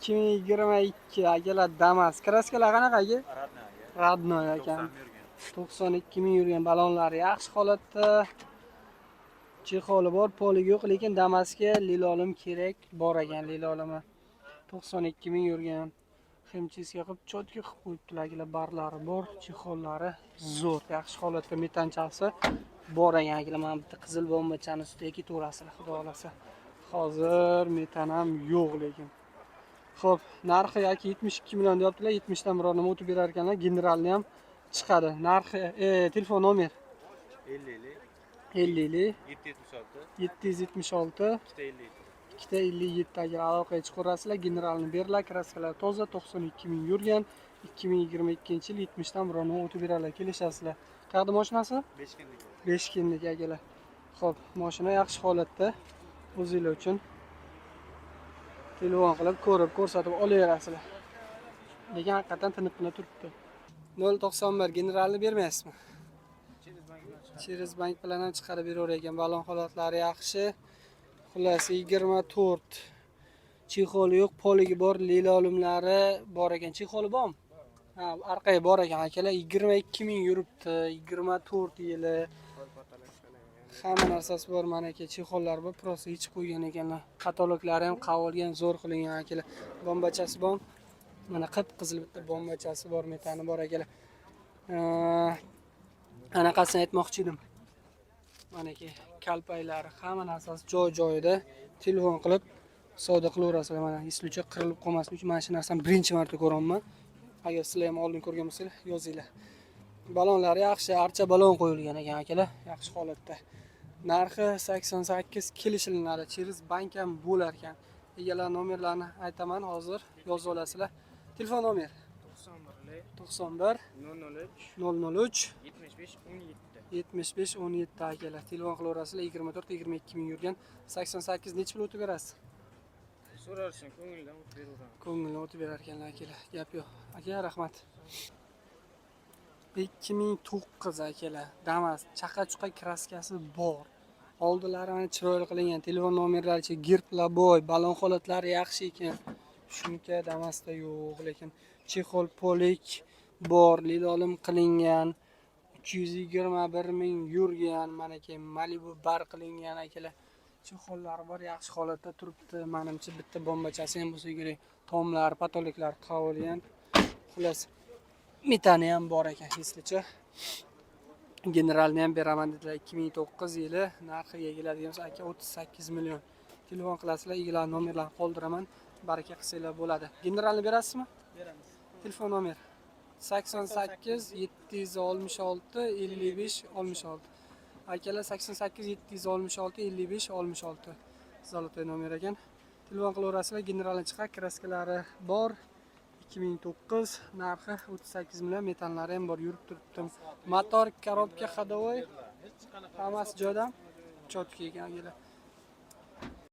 2022 akalar Damas. Kraskalar qanaqa aka? Radnoy ekan. 92 ming yurgan balonlar yaxshi holatda. Chexoli bor, poligi yo'q, lekin Damasga lilolim kerak bor ekan lilolimi. 92 ming yurgan. Xemchiska qilib chotga qilib qo'yibdilar akalar, barlari bor, chexollari zo'r, yaxshi holatda metanchasi bor ekan akalar. Mana bitta qizil bombachani ustida ketaverasizlar, xudo xolasa. Hozir metan ham yo'q lekin. Xo'p, narxi yoki 72 million deyaptilar, 70 dan biror nima o'tib berar ekanlar, generalni ham chiqadi. Narxi, telefon nomer 50 776 257 agar aloqaga chiqarasizlar, generalni berlar, kraskalar toza, 92 ming yurgan, 2022 yil 70 dan biror nima o'tib berarlar, kelishasizlar. Qayerda mashinasi? Beshkentlik akalar. Xo'p, mashina yaxshi holatda. O'zinglar uchun telefon qilib ko'rib, ko'rsatib olaverasizlar. Lekin haqiqatan tiniqqina turibdi. 091 generalni bermaysizmi? Cheres bank bilan ham chiqarib beraver ekan. Balon holatlari yaxshi. Xullas 24. Chexoli yo'q, poligi bor, lilolimlari bor ekan. Chexoli bormi? Ha, orqaga bor ekan akalar. 22 ming yuribdi. 24 yili. Hamma narsasi bor, mana aka chexollar bor, prosta yechib qo'ygan ekanlar. Kataloglari ham qavolgan, zo'r qilingan akalar. Bombachasi bor. Mana qip-qizil bitta bombachasi bor, metani bor akalar. Anaqasini aytmoqchi edim. Mana aka kalpaylari, hamma narsasi joy-joyida. Telefon qilib savdo qilaverasizlar. Mana eslucha qirilib qolmasligi uchun mana shu narsani birinchi marta ko'raman. Agar sizlar ham oldin ko'rgan bo'lsangiz, yozinglar. Balonlari yaxshi, archa balon qo'yilgan ekan akalar, yaxshi holatda. Narxi 88 kelishilinadi. Cheres bank ham bo'lar ekan. Egalar nomerlarini aytaman, hozir yozib olasizlar. Telefon nomer 91 003 75 17 akalar. Telefon qilaverasizlar. 24-22 ming yurgan. 88 necha pul o'tib berasiz? So'rarsan, ko'ngildan o'tib beraman. Ko'ngildan o'tib berar ekanlar akalar. Gap yo'q. Aka, rahmat. 2009 akalar. Damas, chaqa-chuqa kraskasi bor. Oldilari mana chiroyli qilingan, telefon nomerlari, girblar boy, balon holatlari yaxshi ekan. Shuncha Damasda yo'q, lekin chexol polik bor, lilolim qilingan. 321 ming yurgan, mana aka Malibu bar qilingan akalar. Chexollari bor, yaxshi holatda turibdi. Menimcha bitta bombachasi ham bo'lsa kerak. Tomlar, patoliklar qavolgan. Xullas metani ham bor ekan, eslicha. Generalni ham beraman dedilar. 2009 yili narxiga keladigan bo'lsa aka 38 million. Telefon qilasizlar, egalar nomerlarini qoldiraman. Baraka qilsanglar bo'ladi. Generalni berasizmi? Beramiz. Telefon nomer 88 766 55 66. Akalar 88 766 55 66. Zolotoy nomer ekan. Telefon qilaverasizlar, generalni chiqar, kraskalari bor. 2009 narxi 38 million, metanlari ham bor, yurib turibdi. Motor, korobka, ходовой hammasi joyda. Chotki ekan akalar.